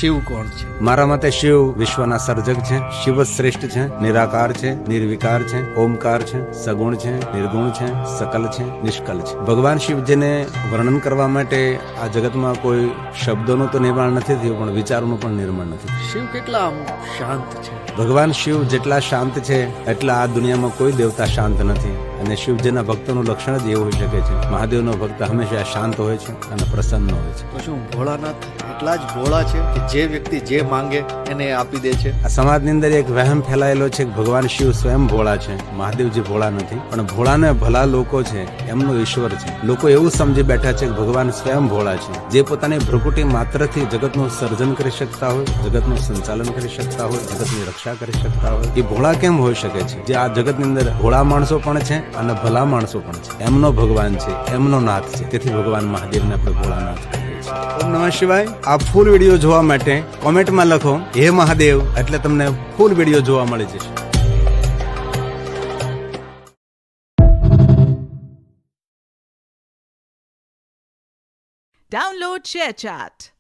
શિવ કોણ છે? મારા મતે શિવ વિશ્વના સર્જક છે, શિવ જ શ્રેષ્ઠ છે, નિરાકાર છે, નિર્વિકાર છે, ઓમકાર છે, સગુણ છે, નિર્ગુણ છે, સકલ છે, નિષ્કલ છે. ભગવાન શિવજીને વર્ણન કરવા માટે આ જગતમાં કોઈ શબ્દોનું તો નિર્માણ નથી થયું, પણ વિચારોનું પણ નિર્માણ નથી થયું. શિવ કેટલા આમ શાંત છે. ભગવાન શિવ જેટલા શાંત છે એટલા આ દુનિયામાં કોઈ દેવતા શાંત નથી. અને શિવજીના ભક્તોનું લક્ષણ જ એવું હોઈ શકે છે. મહાદેવનો ભક્ત હંમેશા શાંત હોય છે અને પ્રસન્ન હોય છે. તો શું ભોળાનાથ એટલા જ ભોળા છે કે જે વ્યક્તિ જે માંગે એને આપી દે છે? આ સમાજની અંદર એક વહેમ ફેલાયેલો છે કે ભગવાન શિવ સ્વયં ભોળા છે, મહાદેવજી ભોળા નથી. પણ ભોળાને ભલા લોકો છે એમનો ઈશ્વર છે. લોકો એવું સમજી બેઠા છે કે ભગવાન સ્વયં ભોળા છે, જે પોતાની ભ્રુકુટી માત્રથી જગતનું સર્જન કરી શકતા હોય, જગતનું સંચાલન કરી શકતા હોય, જગતની રક્ષા કરી શકતા હોય. એ ભોળા કેમ હોઈ શકે છે? જે આ જગતની અંદર ભોળા માણસો પણ છે અને ભલા માણસો પણ છે. એમનો ભગવાન છે, એમનો નાથ છે. તેથી ભગવાન મહાદેવને આપણે ભોળાનાથ કહીએ છીએ. ઓમ નમઃ શિવાય. આ ફૂલ વિડીયો જોવા માટે કોમેન્ટમાં લખો હે મહાદેવ, એટલે તમને ફૂલ વિડીયો જોવા મળી જશે. Download ShareChat.